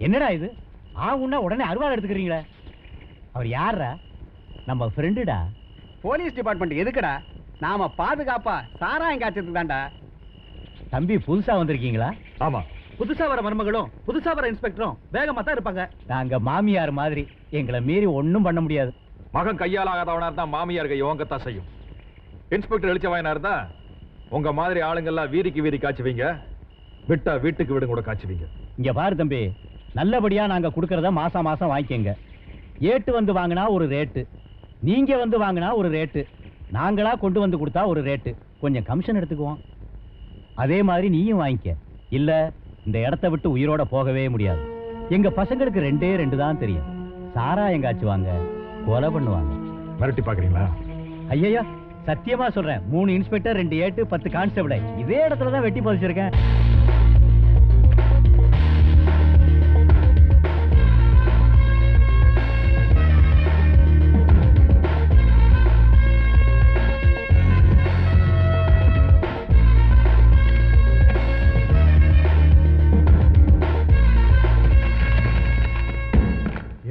என்னடா இது ஆகுன்னா உடனே அருவாள் எடுத்துக்கிறீங்களே? அவர் யாரா? நம்ம ஃப்ரெண்டுடா. போலீஸ் டிபார்ட்மெண்ட் எதுக்குடா? நாம பாதுகாப்பா சாராயம் காய்ச்சதுக்கு தான்டா. தம்பி புதுசா வந்திருக்கீங்களா? ஆமா, புதுசா வர மருமகளும் புதுசா வர இன்ஸ்பெக்டரும் வேகமா தான் இருப்பாங்க. நாங்க மாமியார் மாதிரி, எங்களை மீறி ஒன்னும் பண்ண முடியாது. மகன் கையால் ஆகாதவனா இருந்தா மாமியார் கை ஓங்கத்தான் செய்யும். இன்ஸ்பெக்டர் எழுச்சவாயனா இருந்தா உங்க மாதிரி ஆளுங்கெல்லாம் வீதிக்கு வீதி காய்ச்சுவீங்க, விட்டா வீட்டுக்கு வீடு கூட காய்ச்சுவீங்க. இங்க பாரு தம்பி, நல்லபடியா நாங்க கொடுக்கறத மாசம் மாசம் வாங்கிக்கங்க. ஏட்டு வந்து வாங்கினா ஒரு ரேட்டு, நீங்க வந்து வாங்கினா ஒரு ரேட்டு, நாங்களா கொண்டு வந்து கொடுத்தா ஒரு ரேட்டு. கொஞ்சம் கமிஷன் எடுத்துக்குவோம். அதே மாதிரி நீயும் வாங்கிக்க. இல்ல இந்த இடத்த விட்டு உயிரோட போகவே முடியாது. எங்க பசங்களுக்கு 2 தான் தெரியும். சாராயம் காய்ச்சுவாங்க, கொலை பண்ணுவாங்க. மிரட்டி பாக்குறீங்களா? ஐயா சத்தியமா சொல்றேன், 3 இன்ஸ்பெக்டர் 2 ஏட்டு 10 கான்ஸ்டபிள் இதே இடத்துல தான் வெட்டி பதிச்சிருக்கேன்.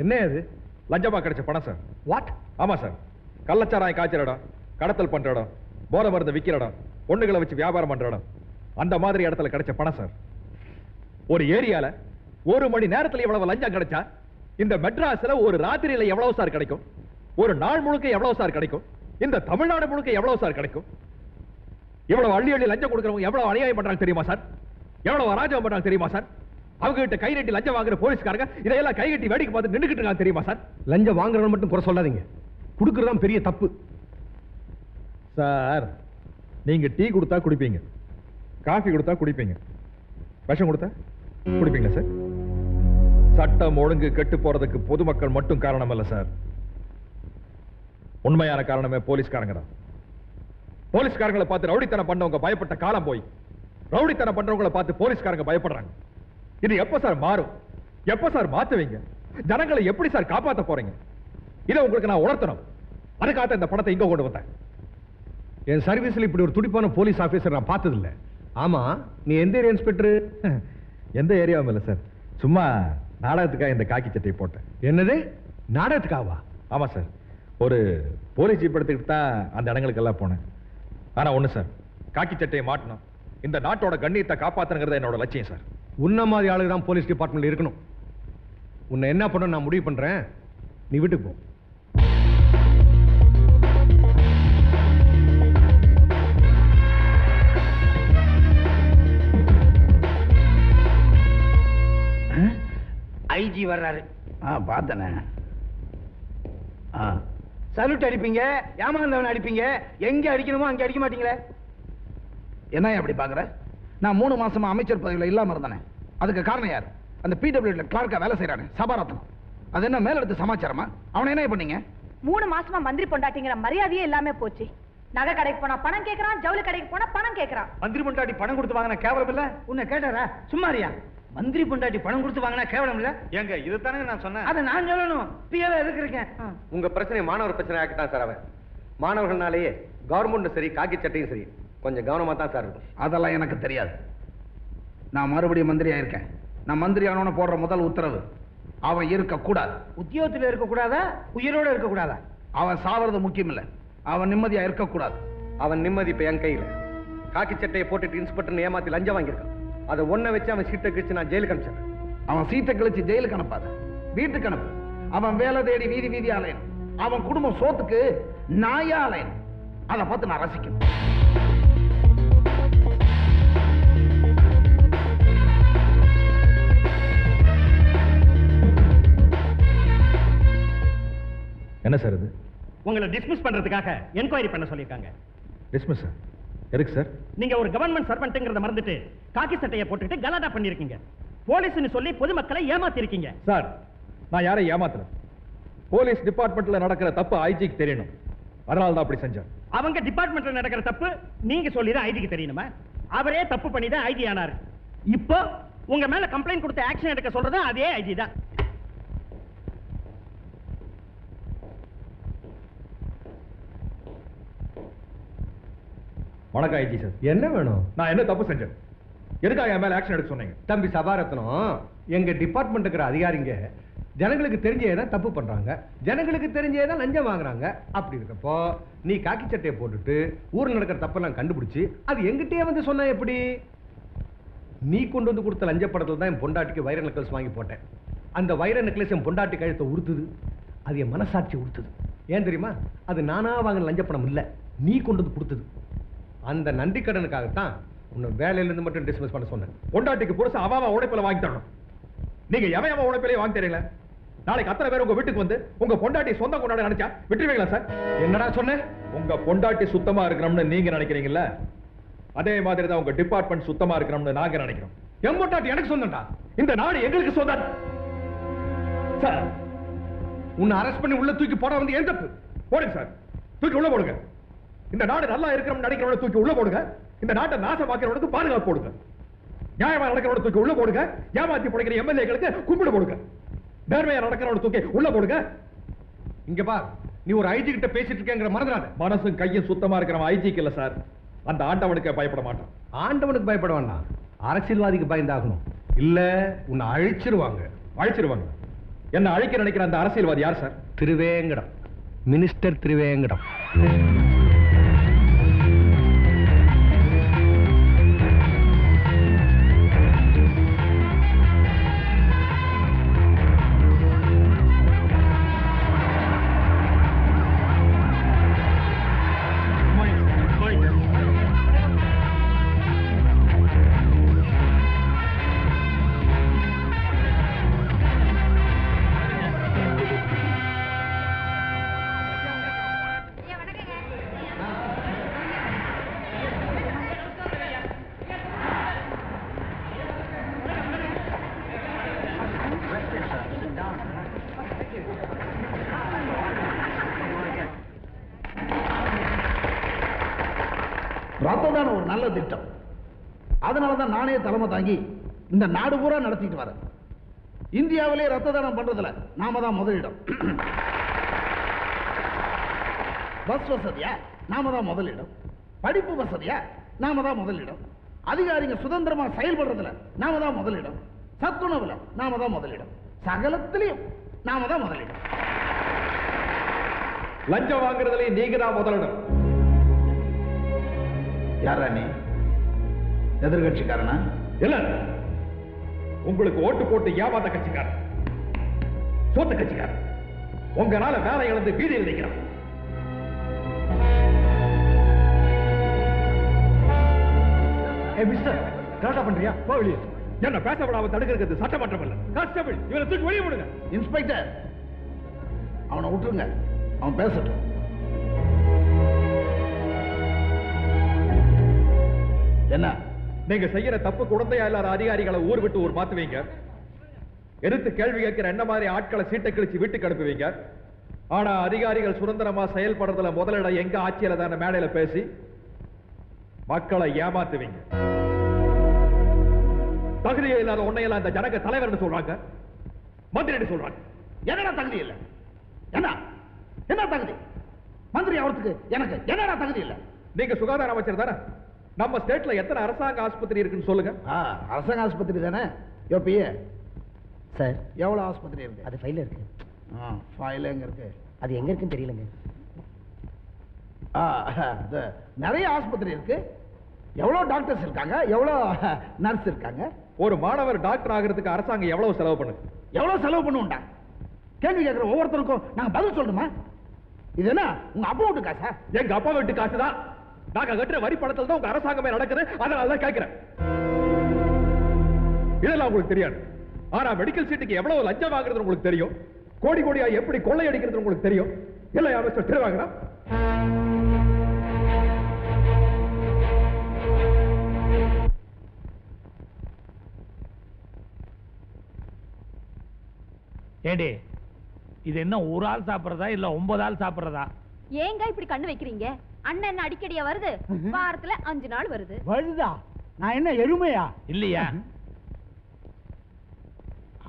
என்ன அது? லஞ்சமா கிடைச்ச பணம் சார். வாட்? ஆமா சார், கள்ளச்சாராயம் காய்ச்சற இடம், கடத்தல் பண்ற இடம், போதை மருந்து விக்கிற இடம், பொண்ணுகளை வச்சு வியாபாரம் பண்ற இடம், அந்த மாதிரி இடத்துல கிடைச்ச பணம் சார். ஒரு ஏரியால 1 மணி நேரத்துல எவ்வளவு லஞ்சம் கிடைச்சா இந்த மெட்ராஸ்ல ஒரு ராத்திரியில எவ்வளவு சார் கிடைக்கும்? ஒரு நாள் முழுக்க எவ்வளவு சார் கிடைக்கும்? இந்த தமிழ்நாடு முழுக்க எவ்வளவு சார் கிடைக்கும்? எவ்வளவு அள்ளி அள்ளி லஞ்சம் கொடுக்கறவங்க எவ்வளவு அநியாயம் பண்றாங்க தெரியுமா சார்? எவ்வளவு அராஜகம் பண்றாங்க தெரியுமா சார்? அவங்க கிட்ட கை நீட்டி லஞ்சம் வாங்குற போலீஸ்காரங்க இதையெல்லாம் கை கட்டி வேடிக்கை பார்த்து நின்னுக்கிட்டு இருக்காங்க தெரியுமா சார்? லஞ்சம் வாங்குறவங்க மட்டும் குறை சொல்லாதீங்க, குடுக்கறதுதான் பெரிய தப்பு. சார், நீங்க டீ கொடுத்தா குடிப்பீங்க, காஃபி கொடுத்தா குடிப்பீங்க, விஷம் கொடுத்தா குடிப்பீங்களா சார்? சட்டம் ஒழுங்கு கெட்டு போறதுக்கு பொதுமக்கள் மட்டும் காரணம் இல்ல சார், உண்மையான காரணமே போலீஸ்காரங்க தான். போலீஸ்காரங்களை பார்த்து ரவுடித்தனம் பண்ணவங்க பயப்பட்ட காலம் போய் ரவுடித்தனம் பண்றவங்களை பார்த்து போலீஸ்காரங்க பயப்படுறாங்க. இது எப்ப சார் மாறும்? எப்ப சார் மாத்துவீங்க? ஜனங்களை எப்படி சார் காப்பாத்த போறீங்க? இதை உங்களுக்கு நான் உணர்த்தணும். அதுக்காக இந்த பணத்தை இங்க கொண்டு வந்தேன். என் சர்வீஸ்ல இப்படி ஒரு துடிப்பான போலீஸ் ஆபீசர் நான் பார்த்தது இல்ல. ஆமா, நீ எந்த ஏரியா இன்ஸ்பெக்டர்? எந்த ஏரியாவும் இல்ல சார், சும்மா நாடகத்துக்காக இந்த காக்கி சட்டையை போட்டேன். என்னது, நாடகத்துக்காவா? ஆமா சார், ஒரு போலீஸ் ஜீப் எடுத்துக்கிட்டு தான் அந்த இடங்களுக்கு எல்லாம் போனேன். ஆனா ஒண்ணு சார், காக்கி சட்டையை மாட்டணும், இந்த நாட்டோட கண்ணியத்தை காப்பாத்துங்கிறது என்னோட லட்சியம் சார். உன்ன மாதிரி ஆளுங்க தான் போலீஸ் டிபார்ட்மெண்ட்ல இருக்கணும். உன்னை என்ன பண்ண நான் முடிவு பண்றேன், நீ வீட்டுக்கு போ. ஐஜி வர்றாரு. பார்த்தனே. சல்யூட் அடிப்பீங்க, ஏமாந்தவன் அடிப்பீங்க, எங்க அடிக்கணுமோ அங்க அடிக்க மாட்டீங்களே. என்ன அப்படி பாக்குற? நான் 3 மாசமா அமைச்சர் பதவியில இல்லாம இருந்தானே, அதுக்கு காரணம் யார்? அந்த பிடபிள்யூல கிளார்க்கா வேலை செய்யறானே சபாரத்னம். அது என்ன மேலெடுத்து சமாச்சாரமா? அவனை என்ன பண்ணீங்க? 3 மாசமா மந்திரி பொண்டாட்டிங்கிற மரியாதையே எல்லாமே போச்சு. நகை கடைக்கு போனா பணம் கேக்குறான், ஜவுளி கடைக்கு போனா பணம் கேக்குறான். மந்திரி பொண்டாட்டி பணம் கொடுத்து வாங்கினா கேவலம் இல்ல? உன்னை கேட்டாரா? சும்மாரியா? மந்திரி பொண்டாட்டி பணம் கொடுத்து வாங்கினா கேவலம் இல்ல? ஏங்க, இதுதானே நான் சொன்னேன். அதை நான் சொல்லணும். பிஏவா எதுக்கு இருக்கேன்? உங்க பிரச்சனை மாணவர் பிரச்சனை ஆக்கிட்டான் சார். அவன் மாணவர்கள்னாலேயே கவர்மெண்ட் சரி, காக்கி சட்டையும் சரி, கொஞ்சம் கவனமா தான் சார் இருக்கும். அதெல்லாம் எனக்கு தெரியாது. நான் மறுபடியும் மந்திரியா இருக்கேன். நான் மந்திரி ஆனவன போடுற முதல் உத்தரவு, அவன் இருக்க கூடாது. உத்தியோகத்தில் இருக்க கூடாதா, உயிரோட இருக்க கூடாதா? அவன் சாவறது முக்கியம் இல்ல, அவன் நிம்மதியா இருக்க கூடாது. அவன் நிம்மதி இப்ப என் கையில. காக்கி சட்டையை போட்டுட்டு இன்ஸ்பெக்டர் ஏமாத்தி லஞ்சம் வாங்கியிருக்கான். அதை ஒன்ன வச்சு அவன் சீட்டை கிழிச்சு நான் ஜெயிலுக்கு அனுப்பிச்சேன். அவன் சீட்டை கழிச்சு ஜெயிலுக்கு அனுப்பாத, வீட்டுக்கு அனுப்பு. அவன் வேலை தேடி வீதி வீதி அலையணும். அவன் குடும்பம் சோத்துக்கு நாயா அலையணும். அதை பார்த்து நான் ரசிக்கணும். என்ன சார் இது? உங்களை டிஸ்மிஸ் பண்றதுக்காக என்கொயரி பண்ண சொல்லிருக்காங்க. Dismiss sir? எதுக்கு சார்? நீங்க ஒரு கவர்மெண்ட் சர்வெண்ட்ங்கறத மறந்துட்டு காக்கி சட்டையை போட்டுட்டு கலாட்டா பண்ணிருக்கீங்க. போலீஸ்னு சொல்லி பொதுமக்களை ஏமாத்தி இருக்கீங்க. சார், நான் யாரையும் ஏமாத்தல. போலீஸ் டிபார்ட்மெண்ட்ல நடக்கிற தப்பு ஐஜிக்கு தெரியணும், அதனால தான் அப்படி செஞ்சேன். அவங்க டிபார்ட்மெண்ட்ல நடக்கிற தப்பு நீங்க சொல்லிதான் ஐஜிக்கு தெரியணுமா? அவரே தப்பு பண்ணி தான் ஐஜி ஆனாரு. இப்போ உங்க மேல கம்ப்ளைண்ட் கொடுத்து ஆக்ஷன் எடுக்க சொல்றது அதே ஐஜி தான். வணக்கம் ஐஜி சார். என்ன வேணும்? நான் என்ன தப்பு செஞ்சேன்? எதுக்காக என் மேல ஆக்ஷன் எடுக்க சொன்னீங்க? தம்பி சபாரத்னம், எங்க டிபார்ட்மெண்ட் இருக்கிற அதிகாரிங்க ஜனங்களுக்கு தெரிஞ்சே தான் தப்பு பண்றாங்க, ஜனங்களுக்கு தெரிஞ்சே தான் லஞ்சம் வாங்குறாங்க. அப்படி இருக்கப்போ நீ காக்கி சட்டையை போட்டுட்டு ஊர்ல நடக்கிற தப்பெல்லாம் கண்டுபிடிச்சு அது எங்கிட்டே வந்து சொன்னா எப்படி? நீ கொண்டு வந்து கொடுத்த லஞ்ச படத்துல தான் என் பொண்டாட்டிக்கு வைர நெக்லஸ் வாங்கி போட்டேன். அந்த வைர நெக்லஸ் என் பொண்டாட்டி கழுத்தை உறுத்துது, அது என் மனசாட்சி உறுத்துது. ஏன் தெரியுமா? அது நானா வாங்கின லஞ்ச பணம் இல்ல, நீ கொண்டு வந்து கொடுத்தது. அந்த நன்றி கடனுக்காகத்தான் உன்னை வேலையில இருந்து மட்டும் டிஸ்மிஸ் பண்ண சொன்னேன். பொண்டாட்டிக்கு புருஷன் அவாவா உழைப்பில வாங்கி தரணும். நீங்க எவன் உழைப்பிலே வாங்கி தரீங்களா? நாளைக்கு அத்தனை பேர் உங்க வீட்டுக்கு வந்து உங்க பொண்டாட்டி சொந்த கொண்டாட நினைச்சா விட்டுருவீங்களா சார்? என்னடா சொன்ன? உங்க பொண்டாட்டி சுத்தமா இருக்கணும்னு நீங்க நினைக்கிறீங்கல்ல, அதே மாதிரி தான் உங்க டிபார்ட்மெண்ட் சுத்தமா இருக்கணும்னு நாங்க நினைக்கிறோம். என் பொண்டாட்டி எனக்கு சொந்தம்டா. இந்த நாடு எங்களுக்கு சொந்தம் சார். உன்னை அரெஸ்ட் பண்ணி உள்ள தூக்கி போட வந்து ஏன் தப்பு? போடுங்க சார், தூக்கி உள்ள போடுங்க. இந்த நாடு நல்லா இருக்கிறோம்னு நினைக்கிறவன தூக்கி உள்ள போடுங்க. இந்த நாட்டை நாசமாக்கிறவனுக்கு பாதுகாப்பு போடுங்க. நியாயமா நடக்கிறவன தூக்கி உள்ள போடுங்க. ஏமாத்தி பிடிக்கிற எம்எல்ஏக்களுக்கு கும்பிடு போடுங்க. நேர்மையா நடக்கிறவன தூக்கி உள்ள போடுங்க. இங்க பா, நீ ஒரு ஐஜி கிட்ட பேசிட்டு இருக்கேங்கிற மறந்துடாத. மனசும் கையும் சுத்தமா இருக்கிறவன் ஐஜிக்கு இல்ல சார், அந்த ஆண்டவனுக்கு பயப்பட மாட்டான். ஆண்டவனுக்கு பயப்பட வேண்டாம், அரசியல்வாதிக்கு பயந்தாகணும். இல்ல உன்னை அழிச்சிருவாங்க. அழிச்சிருவாங்க. என்ன அழிக்க நினைக்கிற அந்த அரசியல்வாதி யார் சார்? திருவேங்கடம், மினிஸ்டர் திருவேங்கடம். ரத்ததான ஒரு நல்ல திட்டம். அதனாலதான் நானே தலைமை தாங்கி இந்த நாடு பூரா நடத்திட்டு வரேன். இந்தியாவிலே ரத்த தானம் பண்றதுல நாம தான் முதலிடம். பஸ் வசதியா நாம தான் முதலிடம். படிப்பு வசதியா நாம தான் முதலிடம். அதிகாரிங்க சுதந்திரமா செயல்படுறதுல நாம தான் முதலிடம். சத்துணவுல நாம தான் முதலிடம். சகலத்திலையும் நாம தான் முதலிடம். லஞ்சம் வாங்குறதுலயும் நீங்க தான் முதலிடம். யாரா நீ? எதிர்கட்சிக்காரனா? இல்ல, உங்களுக்கு ஓட்டு போட்டு ஏமாந்த கட்சிக்காரன், சோத்து கட்சிக்காரன். உங்களால வேலை இழந்து வீதியில் நிற்கிறான். மிஸ்டர், கரெக்டா பண்றியா? போ வெளியே. என்ன பேச விடாம தடுக்கிறது சட்டமன்றம் இல்ல, கான்ஸ்டபிள். இவனை தூக்கி வெளியே விடுங்க. இன்ஸ்பெக்டர், அவனை விட்டுருங்க, அவன் பேசட்டும். என்ன நீங்க செய்யற தப்பு குழந்தையா இல்லாத அதிகாரிகளை ஊர் விட்டு ஊர் மாத்துவீங்க. எடுத்து கேள்வி கேட்கிற என்ன மாதிரி ஆட்களை சீட்டை கிழிச்சு வீட்டுக்கு அனுப்புவீங்க. ஆனா அதிகாரிகள் சுதந்திரமா செயல்படுறதுல முதலிடம் எங்க ஆட்சியில தான மேடையில பேசி மக்களை ஏமாத்துவீங்க. தகுதியே இல்லாத உன்னையெல்லாம் இந்த ஜனங்க தலைவர் சொல்றாங்க, மந்திரி சொல்றாங்க. என்னடா தகுதி இல்ல? என்ன என்ன தகுதி? மந்திரி அவருக்கு எனக்கு என்னடா தகுதி இல்ல? நீங்க சுகாதார அமைச்சர் தானே? நம்ம ஸ்டேட்ல எத்தனை அரசாங்க ஆஸ்பத்திரி இருக்குன்னு சொல்லுங்க. அரசாங்க ஆஸ்பத்திரி தானே? யோபியே சார், எவ்வளவு ஆஸ்பத்திரி இருக்கு? அது ஃபைல்ல இருக்கு. ஃபைல் எங்க இருக்கு? அது எங்க இருக்குன்னு தெரியலங்க. நிறைய ஆஸ்பத்திரி இருக்கு. எவ்வளவு டாக்டர்ஸ் இருக்காங்க, எவ்வளவு நர்ஸ் இருக்காங்க. ஒரு மாணவர் டாக்டர் ஆகிறதுக்கு அரசாங்கம் எவ்வளவு செலவு பண்ணுங்க? எவ்வளவு செலவு பண்ணுவோம்டா? கேள்வி கேட்கிற ஒவ்வொருத்தருக்கும் நாங்க பதில் சொல்லணுமா? இது என்ன உங்க அப்பா வீட்டு காசா? எங்க அப்பா வீட்டு காசு தான். நாங்க கட்டுற வரி பணத்தில் தான் உங்க அரசாங்கமே நடக்குது. அதனாலதான் கேட்கிறேன். இதெல்லாம் உங்களுக்கு தெரியாது. ஆனா மெடிக்கல் சீட்டுக்கு எவ்வளவு லஞ்சம் வாங்குறது உங்களுக்கு தெரியும். கோடி கோடியா எப்படி கொள்ளை அடிக்கிறது உங்களுக்கு தெரியும். இல்லையா மிஸ்டர் திருவாங்கடம்? ஏடி, இது என்ன ஒரு ஆள் சாப்பிடுறதா இல்ல 9 ஆள் சாப்பிடுறதா? ஏங்க இப்படி கண்ணு வைக்கிறீங்க? அண்ணன் என்ன அடிக்கடியா வருது? வாரத்துல 5 நாள் வருது. வருதா? நான் என்ன எருமையா? இல்லையா?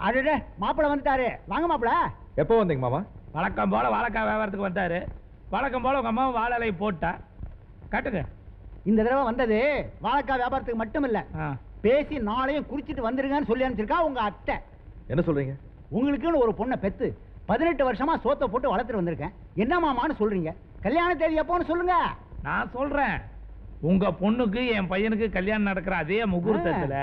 அடடே, மாப்பிள வந்துட்டாரு. வாங்க மாப்பிள. எப்போ வந்தீங்க மாமா? வழக்கம் போல வாழைக்காய் வியாபாரத்துக்கு வந்தாரு. வழக்கம் போல உங்க அம்மா வாழை இலை போட்டா. காட்டுங்க. இந்த தடவை வந்தது வாழைக்காய் வியாபாரத்துக்கு மட்டும் இல்ல, பேசி நாளையும் குறிச்சிட்டு வந்துருங்கன்னு சொல்லி அனுப்பிச்சிருக்கா உங்க அத்தை. என்ன சொல்றீங்க? உங்களுக்குன்னு ஒரு பொண்ணை பெத்து 18 வருஷமா சோத்தை போட்டு வளர்த்துட்டு வந்திருக்கேன். என்ன மாமான்னு சொல்றீங்க? கல்யாண தேதி எப்போன்னு சொல்லுங்க. நான் சொல்றேன், உங்க பொண்ணுக்கு என் பையனுக்கு கல்யாணம் நடக்கிற அதே முகூர்த்தத்துல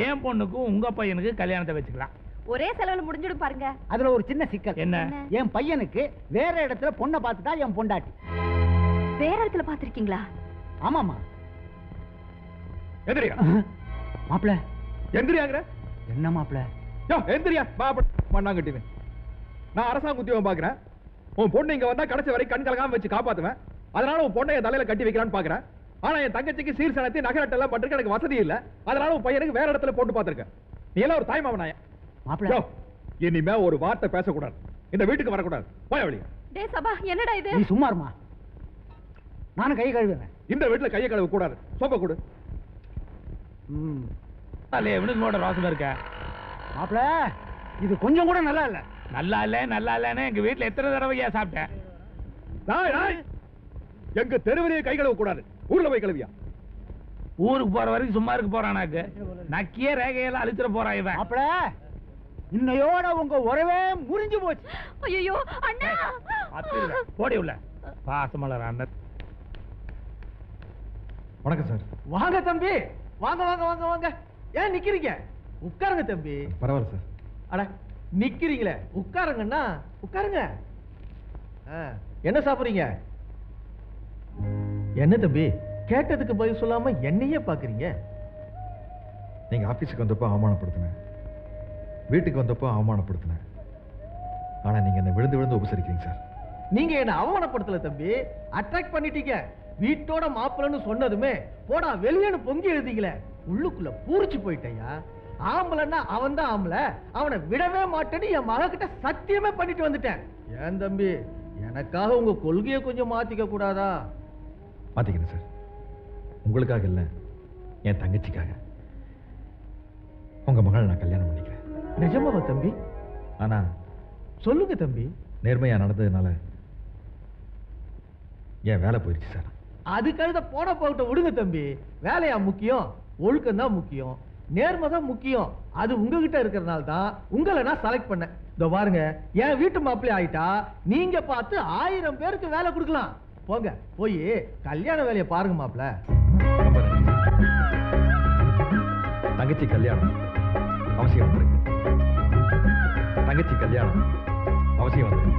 என் பொண்ணுக்கும் உங்க பையனுக்கு கல்யாணத்தை வச்சுக்கலாம். ஒரே செலவுல முடிஞ்சிடும் பாருங்க. அதுல ஒரு சின்ன சிக்கல். என்ன? என் பையனுக்கு வேற இடத்துல பொண்ணை பார்த்துட்டா என் பொண்டாட்டி. வேற இடத்துல பாத்திருக்கீங்களா? ஆமாமா. எந்திரியா மாப்பிள. எந்திரியாங்கிற என்ன மாப்பிள? யோ எந்திரியா மண்ணாங்கட்டின்னு. நான் அரசாங்க உத்தியோகம் பாக்குறேன். உன் பொண்ணு இங்க வந்தா கடைசி வரை கண் கலகாம வச்சு காப்பாத்துவேன். அதனால உன் பொண்ணை என் தலையில கட்டி வைக்கலான்னு பாக்குறேன். ஆனா என் தங்கச்சிக்கு சீர்சனத்தை நகரட்டெல்லாம் பண்றதுக்கு எனக்கு வசதி இல்ல. அதனால உன் பையனுக்கு வேற இடத்துல போட்டு பாத்துருக்கேன். நீ எல்லாம் ஒரு தாய் மாமனாய. மாப்பிள இனிமே ஒரு வார்த்தை பேசக்கூடாது. இந்த வீட்டுக்கு வரக்கூடாது. போய் வெளியே. டேய் சபா, என்னடா இது? நீ சும்மா இருமா. நானும் கை கழுவுறேன். இந்த வீட்டுல கையை கழுவ கூடாது. சோப்ப கொடு. அல்ல எவனுக்கு ரோசம் இருக்க மாப்பிள, இது கொஞ்சம் கூட நல்லா இல்ல. நல்லா இல்ல நல்லா இல்லன்னு எங்க வீட்டுல எத்தனை தடவையா சாப்பிட்டேன். எங்க தெருவிலேயே கை கழுவ கூடாது. ஊர்ல போய் கழுவியா? ஊருக்கு போற வரைக்கும் சும்மா இருக்க போறானாக்கு நக்கிய ரேகையெல்லாம் அழிச்சிட போறான் இவன். மாப்பிள, இன்னையோட உங்க உறவே முறிஞ்சு போச்சு. ஐயோ அண்ணா, போடி உள்ள பாசமலர் அண்ணன். வணக்கம் சார். வாங்க தம்பி, வாங்க வாங்க வாங்க வாங்க. ஏன் நிக்கிறீங்க? உட்காருங்க தம்பி. பரவாயில்ல சார். அட நிக்கிறீங்களே, உட்காருங்கண்ணா, உட்காருங்க. என்ன சாப்பிடுறீங்க? என்ன தம்பி, கேட்டதுக்கு பதில் சொல்லாம என்னையே பாக்குறீங்க? நீங்க ஆபீஸுக்கு வந்தப்போ அவமானப்படுத்தினேன், வீட்டுக்கு வந்தப்போ அவமானப்படுத்தினேன். ஆனா நீங்க என்ன விழுந்து விழுந்து உபசரிக்கிறீங்க சார். நீங்க என்ன அவமானப்படுத்தல தம்பி, அட்ராக்ட் பண்ணிட்டீங்க. வீட்டோட மாப்பிள்ளன்னு சொன்னதுமே போடா வெளியேன்னு பொங்கி எழுதிங்களே, உள்ளுக்குள்ள பூரிச்சு போயிட்டேயா. ஆம்பளைன்னா அவன் தான் ஆம்பளை, அவனை விடவே மாட்டேன்னு என் மக கிட்ட சத்தியமே பண்ணிட்டு வந்துட்டேன். ஏன் தம்பி, எனக்காக உங்க கொள்கையை கொஞ்சம் மாத்திக்க கூடாதா? மாத்திக்கிறேன் சார். உங்களுக்காக இல்ல, என் தங்கச்சிக்காக. உங்க மகளை நான் கல்யாணம் பண்ணிக்கிறேன். நிஜமாவா தம்பி? ஆனா சொல்லுங்க தம்பி. நேர்மையா நடந்ததுனால என் வேலை போயிடுச்சு சார். அதுக்கழுத போன போகிட்ட விடுங்க தம்பி. வேலையா முக்கியம்? ஒழுக்கம் தான் முக்கியம், நேர்மை தான் முக்கியம். அது உங்ககிட்ட இருக்கிறதுனால தான் உங்களை நான் செலக்ட் பண்ணேன். இதோ பாருங்க, என் வீட்டு மாப்பிள்ளை ஆயிட்டா நீங்க பார்த்து 1000 பேருக்கு வேலை கொடுக்கலாம். போங்க, போய் கல்யாண வேலையை பாருங்க மாப்பிள்ள. ரொம்ப நன்றி. தங்கச்சி கல்யாணம் அவசியம் வந்துருக்கு. தங்கச்சி கல்யாணம் அவசியம் வந்துருக்கு.